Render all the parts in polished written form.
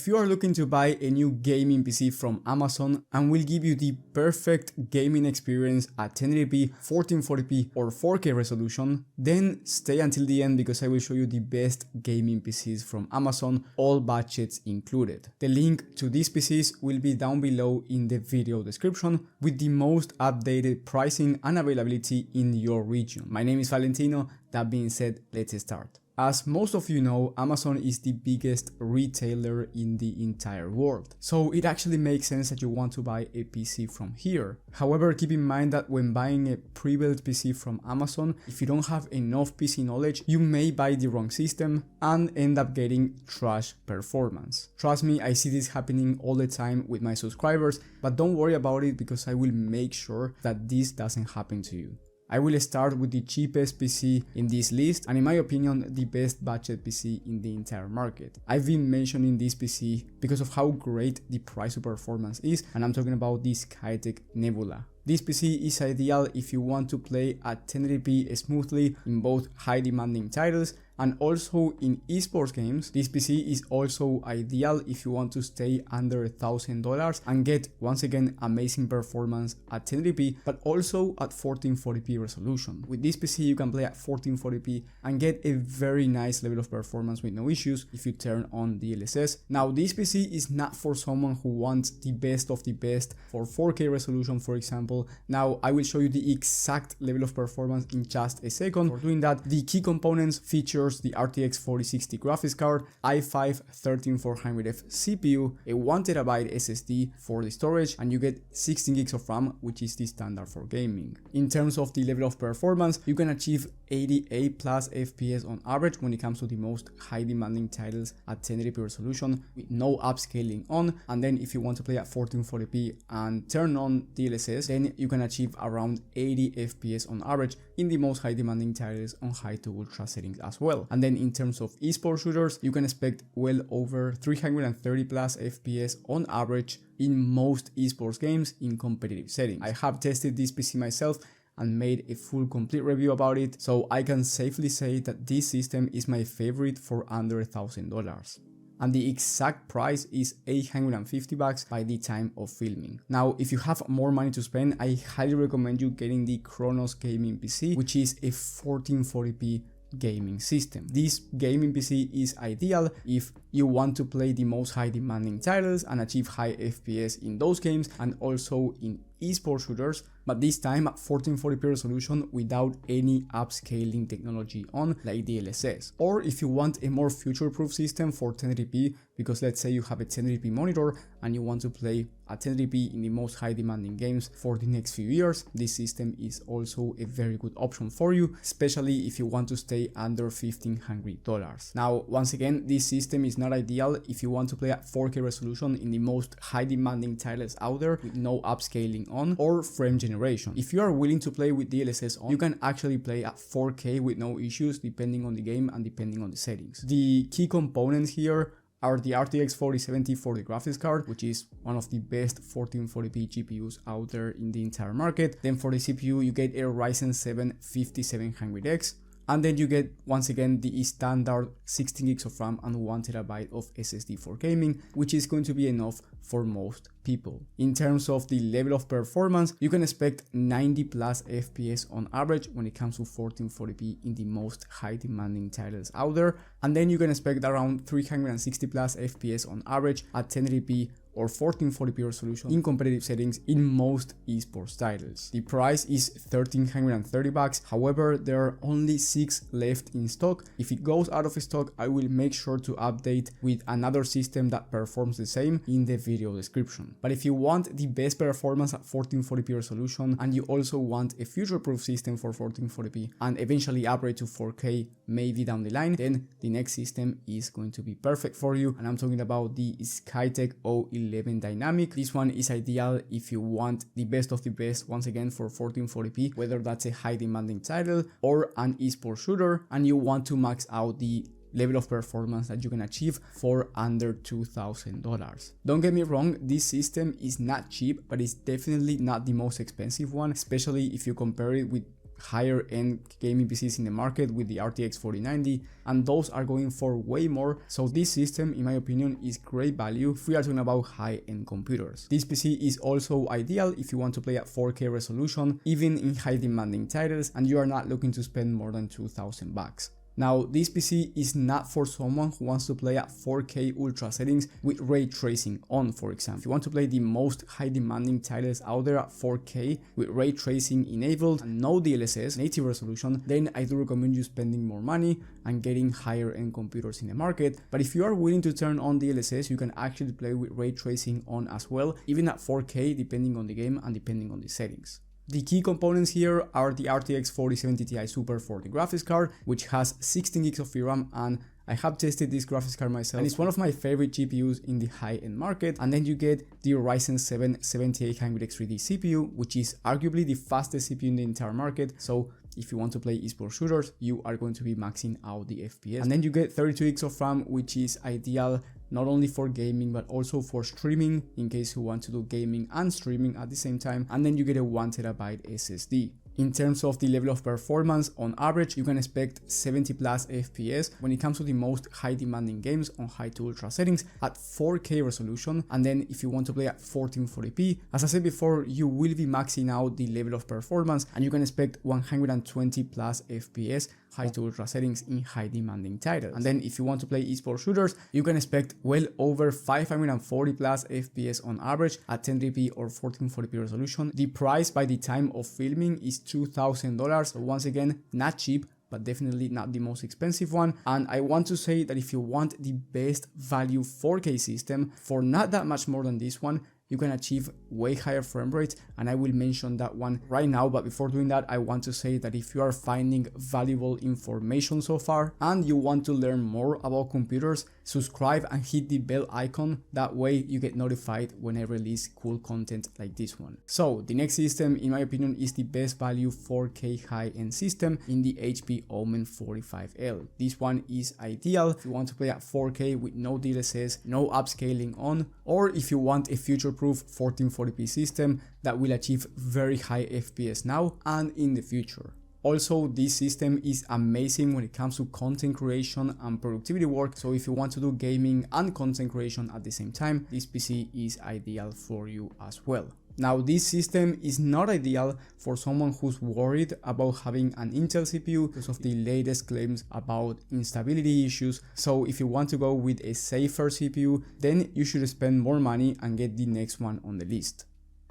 If you are looking to buy a new gaming PC from Amazon and will give you the perfect gaming experience at 1080p, 1440p or 4K resolution, then stay until the end because I will show you the best gaming PCs from Amazon, all budgets included. The link to these PCs will be down below in the video description with the most updated pricing and availability in your region. My name is Valentino. That being said, let's start. As most of you know, Amazon is the biggest retailer in the entire world. So it actually makes sense that you want to buy a PC from here. However, keep in mind that when buying a pre-built PC from Amazon, if you don't have enough PC knowledge, you may buy the wrong system and end up getting trash performance. Trust me, I see this happening all the time with my subscribers, but don't worry about it because I will make sure that this doesn't happen to you. I will start with the cheapest PC in this list and in my opinion the best budget PC in the entire market. I've been mentioning this PC because of how great the price to performance is, and I'm talking about the Skytech Nebula. This PC is ideal if you want to play at 1080p smoothly in both high demanding titles and also in esports games. This PC is also ideal if you want to stay under $1,000 and get once again amazing performance at 1080p but also at 1440p resolution. With this PC you can play at 1440p and get a very nice level of performance with no issues if you turn on DLSS. Now this PC is not for someone who wants the best of the best for 4K resolution, for example. Now I will show you the exact level of performance in just a second. For doing that, the key components feature the RTX 4060 graphics card, i5-13400F CPU, a 1TB SSD for the storage, and you get 16 gigs of RAM, which is the standard for gaming. In terms of the level of performance, you can achieve 88 plus FPS on average when it comes to the most high demanding titles at 1080p resolution with no upscaling on, and then if you want to play at 1440p and turn on DLSS, then you can achieve around 80 FPS on average in the most high demanding titles on high to ultra settings as well. And then in terms of esports shooters, you can expect well over 330 plus FPS on average in most esports games in competitive settings. I have tested this PC myself and made a full complete review about it, so I can safely say that this system is my favorite for under $1,000. And the exact price is $850 by the time of filming. Now, if you have more money to spend, I highly recommend you getting the Kronos Gaming PC, which is a 1440p gaming system. This gaming PC is ideal if you want to play the most high demanding titles and achieve high FPS in those games and also in esports shooters, but this time at 1440p resolution without any upscaling technology on like DLSS. Or if you want a more future-proof system for 1080p, because let's say you have a 1080p monitor and you want to play at 1080p in the most high demanding games for the next few years, this system is also a very good option for you, especially if you want to stay under $1,500. Now, once again, this system is not ideal if you want to play at 4K resolution in the most high demanding titles out there with no upscaling on or frame generation. If you are willing to play with DLSS on, you can actually play at 4K with no issues depending on the game and depending on the settings. The key components here are the RTX 4070 for the graphics card, which is one of the best 1440p GPUs out there in the entire market. Then for the CPU, you get a Ryzen 7 5700X. And then you get once again the standard 16 gigs of RAM and 1TB of SSD for gaming, which is going to be enough for most people. In terms of the level of performance, you can expect 90 plus FPS on average when it comes to 1440p in the most high demanding titles out there. And then you can expect around 360 plus FPS on average at 1080p or 1440p resolution in competitive settings in most esports titles. The price is $1,330. However, there are only 6 left in stock. If it goes out of stock, I will make sure to update with another system that performs the same in the video description. But if you want the best performance at 1440p resolution and you also want a future-proof system for 1440p and eventually upgrade to 4K maybe down the line, then the next system is going to be perfect for you. And I'm talking about the Skytech O11 Dynamic. This one is ideal if you want the best of the best once again for 1440p, whether that's a high demanding title or an esports shooter, and you want to max out the level of performance that you can achieve for under $2,000. Don't get me wrong, this system is not cheap, but it's definitely not the most expensive one, especially if you compare it with higher end gaming PCs in the market with the RTX 4090, and those are going for way more. So this system, in my opinion, is great value if we are talking about high end computers. This PC is also ideal if you want to play at 4K resolution, even in high demanding titles, and you are not looking to spend more than $2,000. Now, this PC is not for someone who wants to play at 4K ultra settings with ray tracing on, for example. If you want to play the most high demanding titles out there at 4K with ray tracing enabled and no DLSS, native resolution, then I do recommend you spending more money and getting higher end computers in the market. But if you are willing to turn on DLSS, you can actually play with ray tracing on as well, even at 4K, depending on the game and depending on the settings. The key components here are the RTX 4070 Ti Super for the graphics card, which has 16 gigs of VRAM, and I have tested this graphics card myself and it's one of my favorite GPUs in the high-end market. And then you get the Ryzen 7 7800X3D CPU, which is arguably the fastest CPU in the entire market. So if you want to play esports shooters, you are going to be maxing out the FPS. And then you get 32 gigs of RAM, which is ideal not only for gaming but also for streaming, in case you want to do gaming and streaming at the same time. And then you get a 1TB SSD. In terms of the level of performance, on average, you can expect 70 plus FPS when it comes to the most high demanding games on high to ultra settings at 4K resolution. And then if you want to play at 1440p, as I said before, you will be maxing out the level of performance and you can expect 120 plus FPS high to ultra settings in high demanding titles. And then if you want to play esports shooters, you can expect well over 540 plus FPS on average at 1080p or 1440p resolution. The price by the time of filming is $2,000. So once again, not cheap, but definitely not the most expensive one. And I want to say that if you want the best value 4K system for not that much more than this one, you can achieve way higher frame rates, and I will mention that one right now. But before doing that, I want to say that if you are finding valuable information so far and you want to learn more about computers, subscribe and hit the bell icon. That way you get notified when I release cool content like this one. So the next system, in my opinion, is the best value 4K high-end system in the HP Omen 45L. This one is ideal if you want to play at 4K with no DLSS, no upscaling on, or if you want a future-proof 1440p system that will achieve very high FPS now and in the future. Also, this system is amazing when it comes to content creation and productivity work. So if you want to do gaming and content creation at the same time, this PC is ideal for you as well. Now, this system is not ideal for someone who's worried about having an Intel CPU because of the latest claims about instability issues. So if you want to go with a safer CPU, then you should spend more money and get the next one on the list.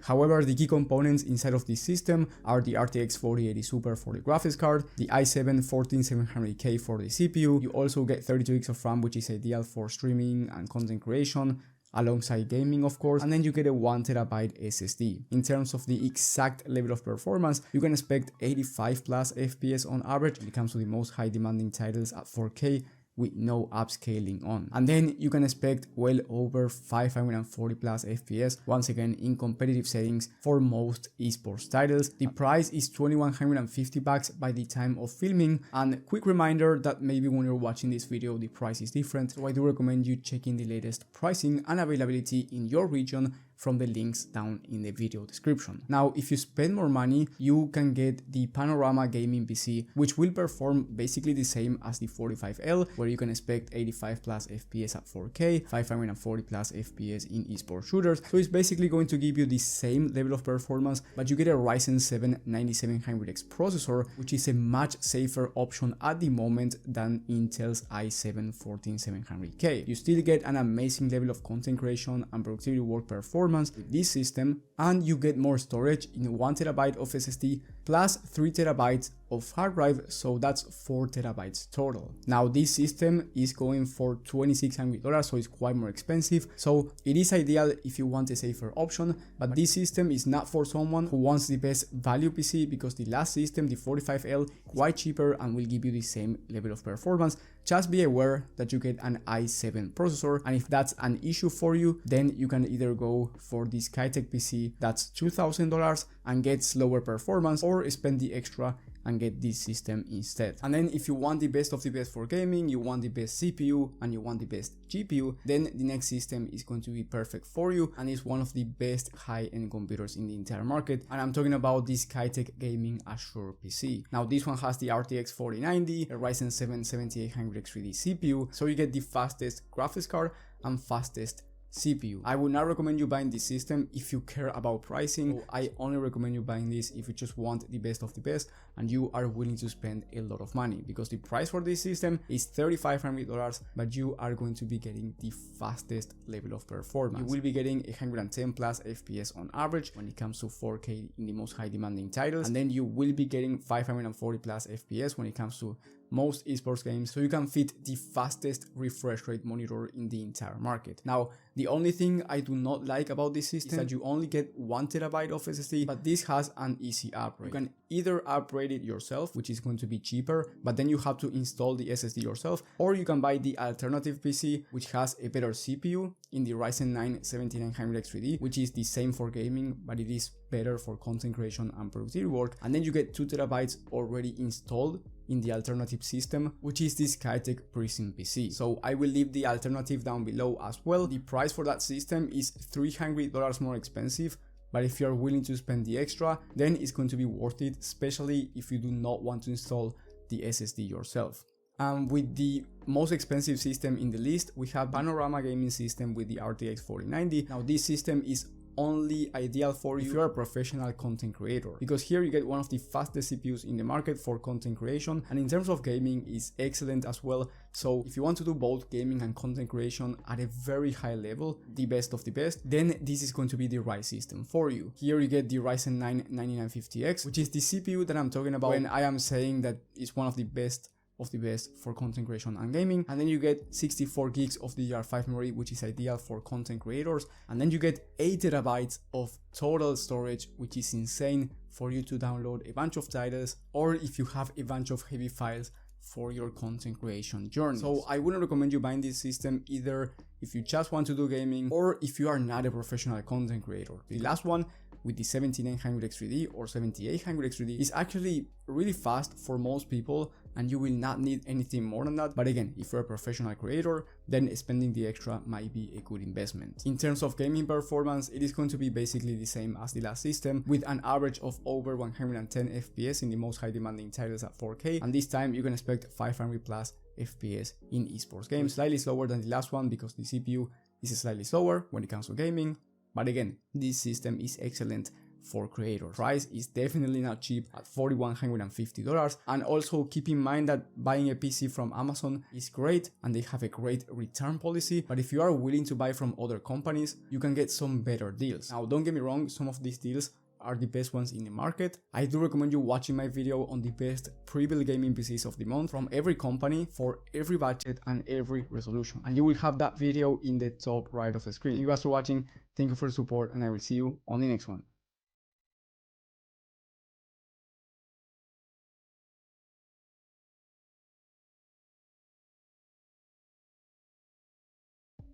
However, the key components inside of this system are the RTX 4080 Super for the graphics card, the i7 14700K for the CPU. You also get 32 gigs of RAM, which is ideal for streaming and content creation, alongside gaming of course, and then you get a 1TB SSD. In terms of the exact level of performance, you can expect 85 plus FPS on average when it comes to the most high demanding titles at 4K with no upscaling on. And then you can expect well over 540 plus FPS, once again in competitive settings for most esports titles. The price is $2,150 by the time of filming, and quick reminder that maybe when you're watching this video the price is different, so I do recommend you checking the latest pricing and availability in your region from the links down in the video description. Now, if you spend more money, you can get the Panorama Gaming PC, which will perform basically the same as the 45L, where you can expect 85 plus FPS at 4K, 540 plus FPS in esports shooters. So it's basically going to give you the same level of performance, but you get a Ryzen 7 9700X processor, which is a much safer option at the moment than Intel's i7 14700K. You still get an amazing level of content creation and productivity work performance with this system, and you get more storage in 1TB of SSD plus 3TB of hard drive, so that's 4TB total. Now, this system is going for $2,600, so it's quite more expensive. So it is ideal if you want a safer option, but this system is not for someone who wants the best value PC, because the last system, the 45L, quite cheaper and will give you the same level of performance. Just be aware that you get an i7 processor, and if that's an issue for you, then you can either go for the Skytech PC that's $2,000 and get slower performance, or spend the extra and get this system instead. And then if you want the best of the best for gaming, you want the best CPU and you want the best GPU, then the next system is going to be perfect for you and is one of the best high-end computers in the entire market. And I'm talking about this Skytech Gaming Azure PC. Now this one has the RTX 4090, a Ryzen 7 7800X3D CPU, so you get the fastest graphics card and fastest CPU. I would not recommend you buying this system if you care about pricing. I only recommend you buying this if you just want the best of the best and you are willing to spend a lot of money, because the price for this system is $3,500, but you are going to be getting the fastest level of performance. You will be getting 110 plus FPS on average when it comes to 4K in the most high demanding titles, and then you will be getting 540 plus FPS when it comes to most esports games, so you can fit the fastest refresh rate monitor in the entire market. Now, the only thing I do not like about this system is that you only get 1 TB of SSD, but this has an easy upgrade. You can either upgrade it yourself, which is going to be cheaper, but then you have to install the SSD yourself, or you can buy the alternative PC, which has a better CPU in the Ryzen 9 7900X3D, which is the same for gaming, but it is better for content creation and productivity work. And then you get 2 TB already installed in the alternative system, which is the Skytech Prebuilt PC. So I will leave the alternative down below as well. The price for that system is $300 more expensive, but if you are willing to spend the extra, then it's going to be worth it, especially if you do not want to install the SSD yourself. With the most expensive system in the list, we have Panorama Gaming System with the RTX 4090. Now this system is only ideal for you if you're a professional content creator, because here you get one of the fastest CPUs in the market for content creation, and in terms of gaming is excellent as well. So if you want to do both gaming and content creation at a very high level, the best of the best, then this is going to be the right system for you. Here you get the Ryzen 9 9950X, which is the CPU that I'm talking about when I am saying that it's one of the best for content creation and gaming. And then you get 64 gigs of DDR5 memory, which is ideal for content creators, and then you get 8 TB of total storage, which is insane for you to download a bunch of titles, or if you have a bunch of heavy files for your content creation journey. So I wouldn't recommend you buying this system either if you just want to do gaming or if you are not a professional content creator. The last one with the 7900X3D or 7800X3D is actually really fast for most people, and you will not need anything more than that. But again, if you're a professional creator, then spending the extra might be a good investment. In terms of gaming performance, it is going to be basically the same as the last system, with an average of over 110 FPS in the most high demanding titles at 4K, and this time you can expect 500 plus FPS in esports games. Slightly slower than the last one because the CPU is slightly slower when it comes to gaming, but again, this system is excellent for creators. Price is definitely not cheap at $4,150, and also keep in mind that buying a PC from Amazon is great and they have a great return policy, but if you are willing to buy from other companies, you can get some better deals. Now don't get me wrong, some of these deals are the best ones in the market. I do recommend you watching my video on the best pre-built gaming PCs of the month from every company for every budget and every resolution, and you will have that video in the top right of the screen. Thank you guys for watching, thank you for the support, and I will see you on the next one.